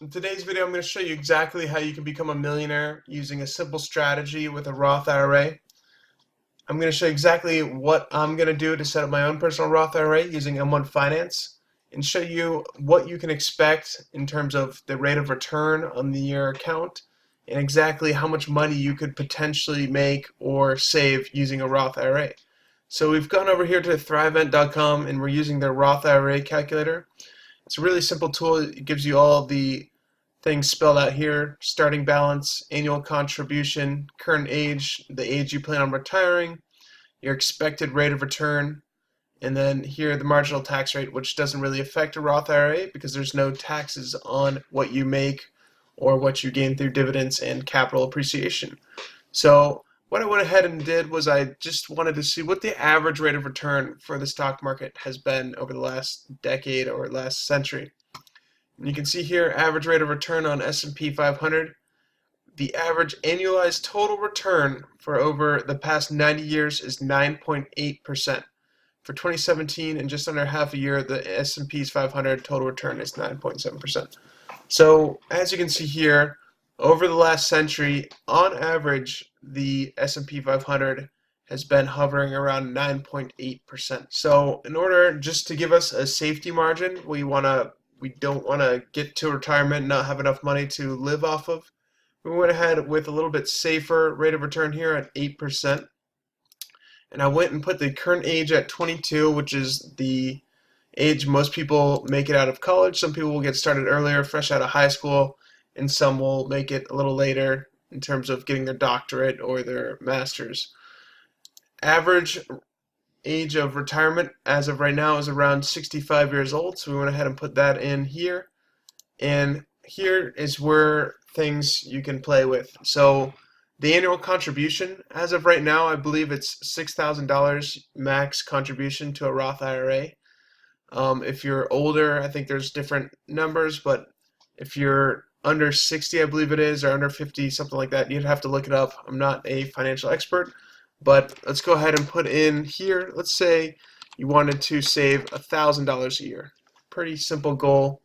In today's video, I'm going to show you exactly how you can become a millionaire using a simple strategy with a Roth IRA. I'm going to show you exactly what I'm going to do to set up my own personal Roth IRA using M1 Finance and show you what you can expect in terms of the rate of return on your account and exactly how much money you could potentially make or save using a Roth IRA. So we've gone over here to thrivent.com and we're using their Roth IRA calculator. It's a really simple tool. It gives you all the things spelled out here: starting balance, annual contribution, current age, the age you plan on retiring, your expected rate of return, and then here the marginal tax rate, which doesn't really affect a Roth IRA because there's no taxes on what you make or what you gain through dividends and capital appreciation. So what I went ahead and did was I just wanted to see what the average rate of return for the stock market has been over the last decade or last century. And you can see here average rate of return on S&P 500. The average annualized total return for over the past 90 years is 9.8%. For 2017, in just under half a year, the S&P's 500 total return is 9.7%. So as you can see here, over the last century, on average, the S&P 500 has been hovering around 9.8%. So in order just to give us a safety margin, we don't want to get to retirement and not have enough money to live off of. We went ahead with a little bit safer rate of return here at 8%. And I went and put the current age at 22, which is the age most people make it out of college. Some people will get started earlier, fresh out of high school, and some will make it a little later in terms of getting their doctorate or their master's. Average age of retirement as of right now is around 65 years old, so we went ahead and put that in here. And here is where things you can play with. So the annual contribution, as of right now, I believe it's $6,000 max contribution to a Roth IRA. If you're older, I think there's different numbers, but if you're under 60, I believe it is, or under 50, something like that, you'd have to look it up. I'm not a financial expert, but let's go ahead and put in here. Let's say you wanted to save $1,000 a year. Pretty simple goal.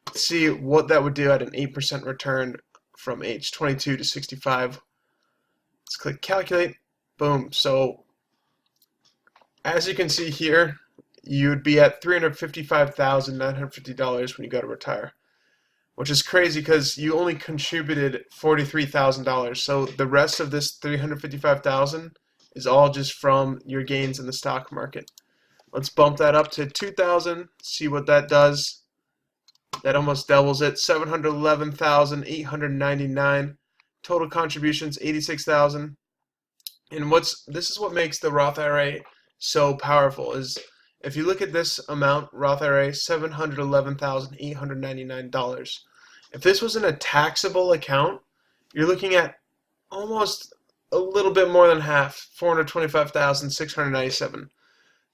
Let's see what that would do at an 8% return from age 22 to 65. Let's click calculate. Boom. So as you can see here, you'd be at $355,950 when you go to retire, which is crazy because you only contributed $43,000. So the rest of this $355,000 is all just from your gains in the stock market. Let's bump that up to $2,000. See what that does. That almost doubles it. $711,899. Total contributions $86,000. And this is what makes the Roth IRA so powerful is if you look at this amount, Roth IRA, $711,899. If this was in a taxable account, you're looking at almost a little bit more than half, $425,697.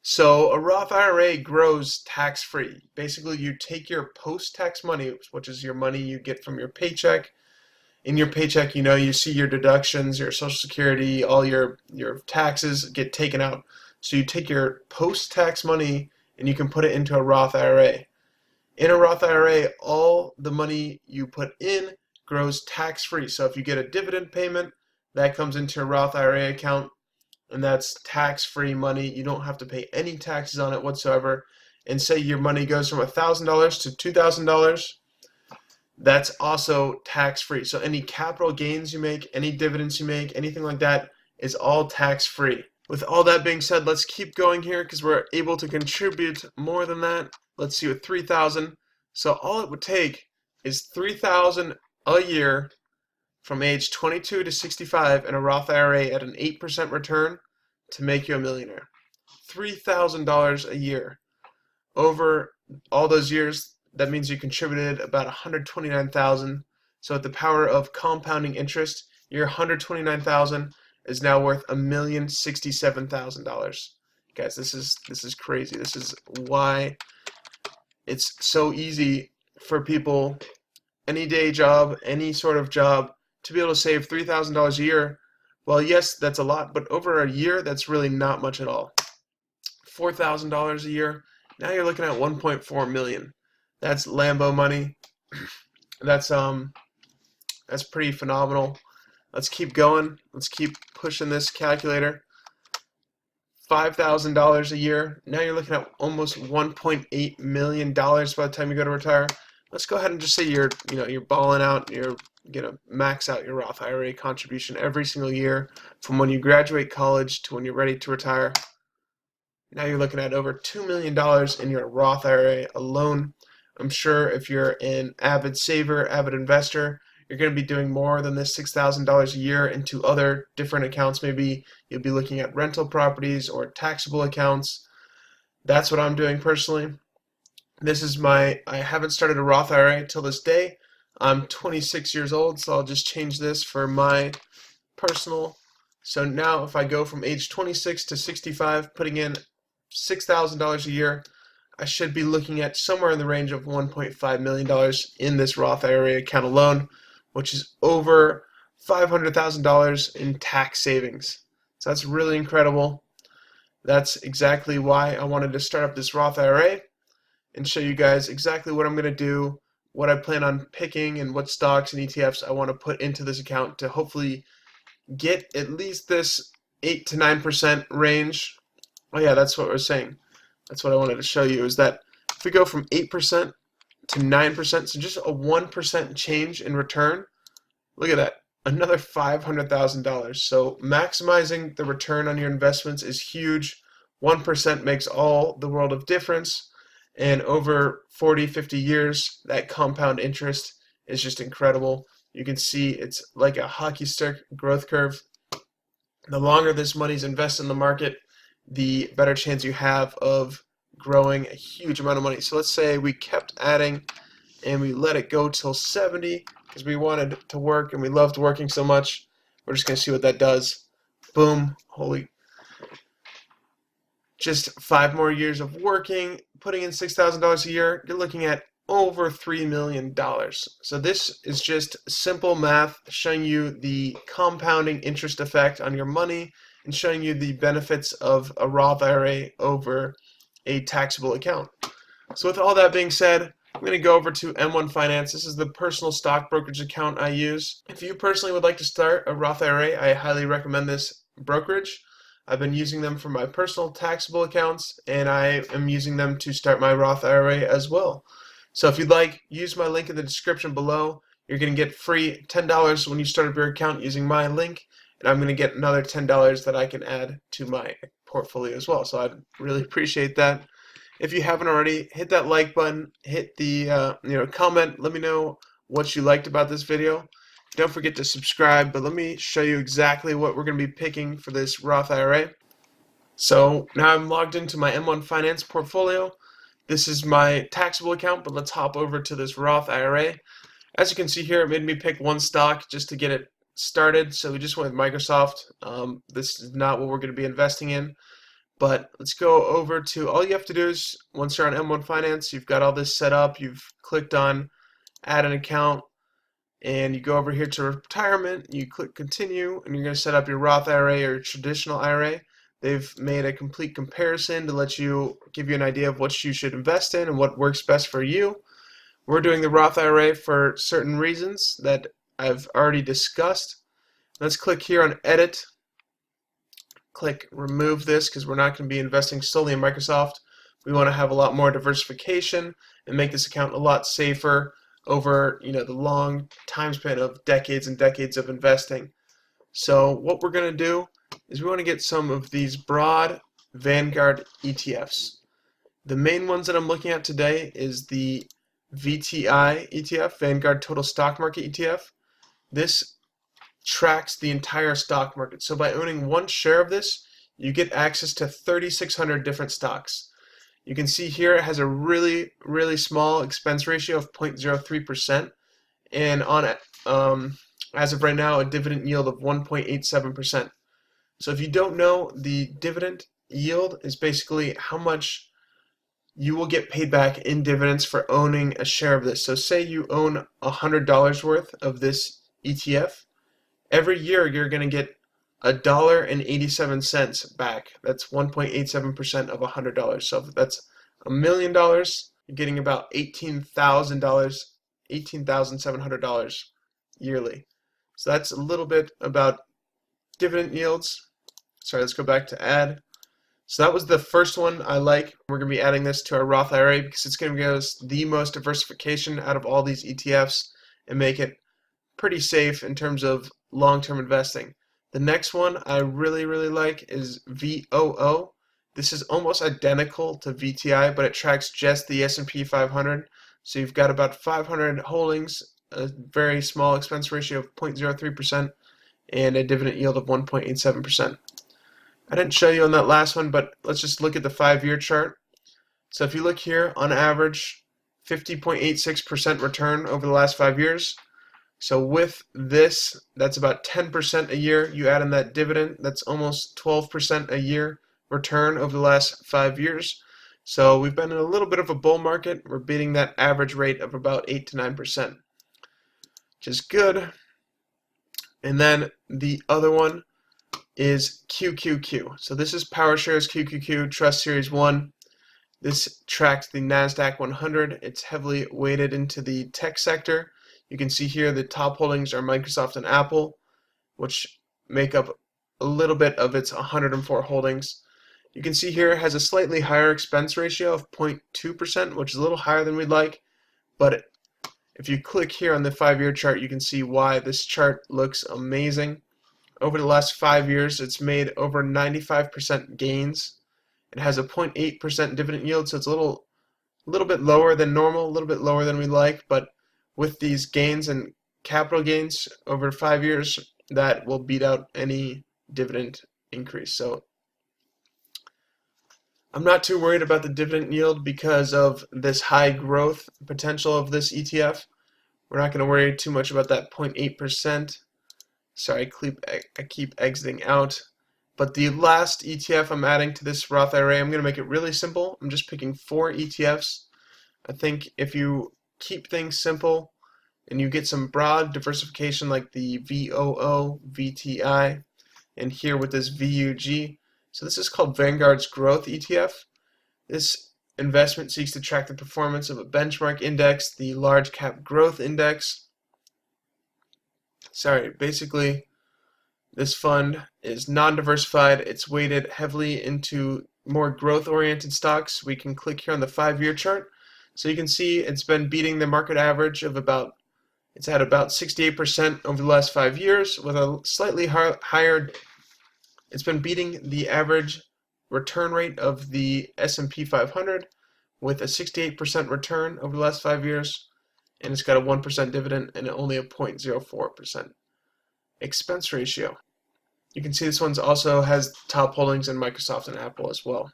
So a Roth IRA grows tax-free. Basically, you take your post-tax money, which is your money you get from your paycheck. In your paycheck, you see your deductions, your Social Security, all your taxes get taken out. So you take your post-tax money and you can put it into a Roth IRA. In a Roth IRA, all the money you put in grows tax-free. So if you get a dividend payment, that comes into a Roth IRA account, and that's tax-free money. You don't have to pay any taxes on it whatsoever. And say your money goes from $1,000 to $2,000, that's also tax-free. So any capital gains you make, any dividends you make, anything like that is all tax-free. With all that being said, let's keep going here because we're able to contribute more than that. Let's see with $3,000. So all it would take is $3,000 a year from age 22 to 65 in a Roth IRA at an 8% return to make you a millionaire. $3,000 a year. Over all those years, that means you contributed about $129,000. So at the power of compounding interest, your $129,000 is now worth $1,067,000. Guys, this is crazy. This is why it's so easy for people, any day job, any sort of job, to be able to save $3,000 a year. Well, yes, that's a lot, but over a year, that's really not much at all. $4,000 a year. Now you're looking at $1.4 million. That's Lambo money. That's pretty phenomenal. Let's keep going. Let's keep pushing this calculator. $5,000 a year. Now you're looking at almost $1.8 million by the time you go to retire. Let's go ahead and just say you're balling out. You're gonna max out your Roth IRA contribution every single year from when you graduate college to when you're ready to retire. Now you're looking at over $2 million in your Roth IRA alone. I'm sure if you're an avid saver, avid investor, you're going to be doing more than this $6,000 a year into other different accounts. Maybe you'll be looking at rental properties or taxable accounts. That's what I'm doing personally. I haven't started a Roth IRA till this day. I'm 26 years old, so I'll just change this for my personal. So now if I go from age 26 to 65, putting in $6,000 a year, I should be looking at somewhere in the range of $1.5 million in this Roth IRA account alone, which is over $500,000 in tax savings. So that's really incredible. That's exactly why I wanted to start up this Roth IRA and show you guys exactly what I'm going to do, what I plan on picking, and what stocks and ETFs I want to put into this account to hopefully get at least this 8 to 9% range. Oh yeah, that's what I was saying. That's what I wanted to show you, is that if we go from 8% to 9%, so just a 1% change in return, look at that, another $500,000. So maximizing the return on your investments is huge. 1% makes all the world of difference, and over 40, 50 years, that compound interest is just incredible. You can see it's like a hockey stick growth curve. The longer this money's invested in the market, the better chance you have of growing a huge amount of money. So let's say we kept adding and we let it go till 70 because we wanted to work and we loved working so much. We're just going to see what that does. Boom. Just 5 more years of working, putting in $6,000 a year, you're looking at over $3 million. So this is just simple math showing you the compounding interest effect on your money and showing you the benefits of a Roth IRA over a taxable account. So with all that being said, I'm going to go over to M1 Finance. This is the personal stock brokerage account I use. If you personally would like to start a Roth IRA, I highly recommend this brokerage. I've been using them for my personal taxable accounts, and I am using them to start my Roth IRA as well. So if you'd like, use my link in the description below. You're going to get free $10 when you start up your account using my link, and I'm going to get another $10 that I can add to my portfolio as well. So I'd really appreciate that. If you haven't already, hit that like button, hit the comment, let me know what you liked about this video. Don't forget to subscribe, but let me show you exactly what we're going to be picking for this Roth IRA. So now I'm logged into my M1 Finance portfolio. This is my taxable account, but let's hop over to this Roth IRA. As you can see here, it made me pick one stock just to get it started. So we just went with Microsoft. This is not what we're going to be investing in. But let's go over to, all you have to do is, once you're on M1 Finance, you've got all this set up, you've clicked on add an account, and you go over here to retirement, you click continue, and you're going to set up your Roth IRA or your traditional IRA. They've made a complete comparison to let you, give you an idea of what you should invest in and what works best for you. We're doing the Roth IRA for certain reasons that I've already discussed. Let's click here on edit. Click remove this because we're not going to be investing solely in Microsoft. We want to have a lot more diversification and make this account a lot safer over the long time span of decades and decades of investing. So what we're going to do is we want to get some of these broad Vanguard ETFs. The main ones that I'm looking at today is the VTI ETF, Vanguard Total Stock Market ETF. This tracks the entire stock market. So by owning one share of this, you get access to 3,600 different stocks. You can see here it has a really, really small expense ratio of 0.03%, and on it, as of right now, a dividend yield of 1.87%. So if you don't know, the dividend yield is basically how much you will get paid back in dividends for owning a share of this. So say you own $100 worth of this ETF. Every year you're going to get $1.87 back. That's 1.87% of $100. So if that's $1 million, you're getting about $18,000 $18,700 yearly. So that's a little bit about dividend yields. Sorry, let's go back to add. So that was the first one I like. We're going to be adding this to our Roth IRA because it's going to give us the most diversification out of all these ETFs and make it pretty safe in terms of long-term investing. The next one I really like is VOO. This is almost identical to VTI, but it tracks just the S&P 500. So you've got about 500 holdings, a very small expense ratio of 0.03%, and a dividend yield of 1.87%. I didn't show you on that last one, but let's just look at the 5-year chart. So if you look here, on average, 50.86% return over the last 5 years. So with this, that's about 10% a year. You add in that dividend, that's almost 12% a year return over the last 5 years. So we've been in a little bit of a bull market. We're beating that average rate of about 8 to 9%, which is good. And then the other one is QQQ. So this is PowerShares QQQ Trust Series 1. This tracks the NASDAQ 100. It's heavily weighted into the tech sector. You can see here the top holdings are Microsoft and Apple, which make up a little bit of its 104 holdings. You can see here it has a slightly higher expense ratio of 0.2%, which is a little higher than we'd like. But if you click here on the 5-year chart, you can see why this chart looks amazing. Over the last 5 years, it's made over 95% gains. It has a 0.8% dividend yield, so it's a little bit lower than normal, a little bit lower than we like, but with these gains and capital gains over 5 years, that will beat out any dividend increase. So I'm not too worried about the dividend yield because of this high growth potential of this ETF. We're not going to worry too much about that 0.8%. Sorry, I keep exiting out. But the last ETF I'm adding to this Roth IRA, I'm going to make it really simple. I'm just picking 4 ETFs. I think if you keep things simple and you get some broad diversification like the VOO, VTI, and here with this VUG. So this is called Vanguard's Growth ETF. This investment seeks to track the performance of a benchmark index, the Large Cap Growth Index. Sorry, basically this fund is non-diversified. It's weighted heavily into more growth-oriented stocks. We can click here on the 5-year chart. So you can see it's been beating the market average of it's at about 68% over the last 5 years with a slightly higher, it's been beating the average return rate of the S&P 500 with a 68% return over the last 5 years. And it's got a 1% dividend and only a 0.04% expense ratio. You can see this one also has top holdings in Microsoft and Apple as well.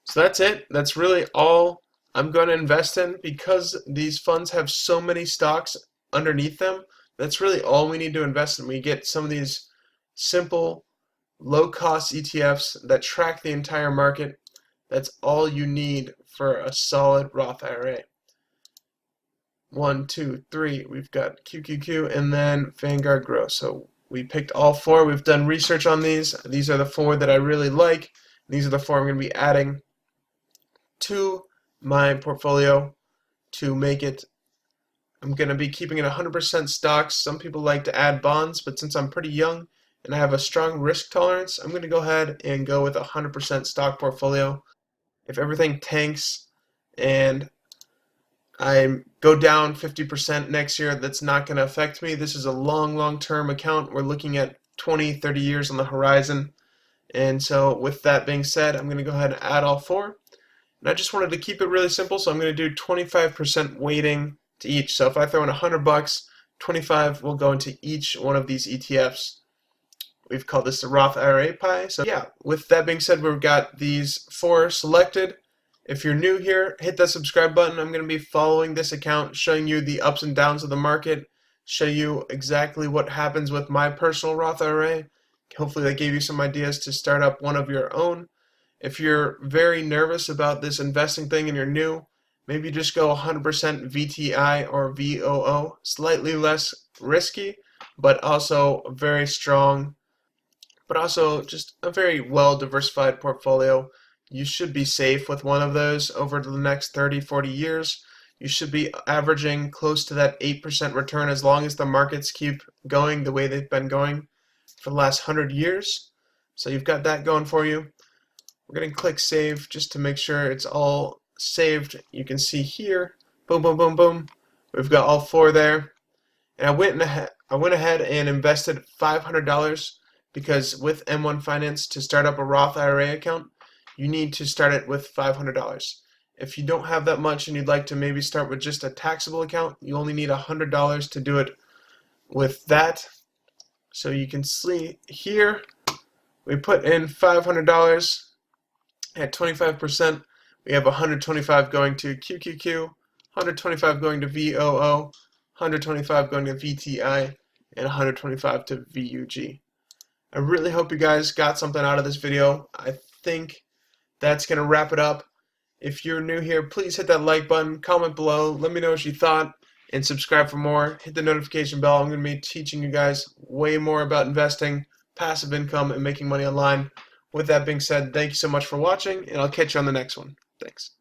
So that's it. That's really all I'm going to invest in because these funds have so many stocks underneath them. That's really all we need to invest in. We get some of these simple, low-cost ETFs that track the entire market. That's all you need for a solid Roth IRA. 1, 2, 3, we've got QQQ and then Vanguard Growth. So we picked all 4. We've done research on these. These are the 4 that I really like. These are the 4 I'm going to be adding to my portfolio to make it. I'm going to be keeping it 100% stocks. Some people like to add bonds, but since I'm pretty young and I have a strong risk tolerance, I'm going to go ahead and go with a 100% stock portfolio. If everything tanks and I go down 50% next year, that's not going to affect me. This is a long-term account. We're looking at 20, 30 years on the horizon. And so with that being said, I'm going to go ahead and add all 4. And I just wanted to keep it really simple, so I'm going to do 25% weighting to each. So if I throw in $100, 25 will go into each one of these ETFs. We've called this the Roth IRA pie. So yeah, with that being said, we've got these 4 selected. If you're new here, hit that subscribe button. I'm going to be following this account, showing you the ups and downs of the market, show you exactly what happens with my personal Roth IRA. Hopefully that gave you some ideas to start up one of your own. If you're very nervous about this investing thing and you're new, maybe just go 100% VTI or VOO, slightly less risky, but also very strong, but also just a very well diversified portfolio. You should be safe with one of those over the next 30, 40 years. you should be averaging close to that 8% return as long as the markets keep going the way they've been going for the last 100 years. So you've got that going for you. We're going to click save just to make sure it's all saved. You can see here, boom, boom, boom, boom. We've got all 4 there. And I went ahead and invested $500 because with M1 Finance, to start up a Roth IRA account, you need to start it with $500. If you don't have that much and you'd like to maybe start with just a taxable account, you only need $100 to do it with that. So you can see here, we put in $500 at 25%. We have 125 going to QQQ, 125 going to VOO, 125 going to VTI, and 125 to VUG. I really hope you guys got something out of this video. I think that's going to wrap it up. If you're new here, please hit that like button, comment below, let me know what you thought, and subscribe for more. Hit the notification bell. I'm going to be teaching you guys way more about investing, passive income, and making money online. With that being said, thank you so much for watching, and I'll catch you on the next one. Thanks.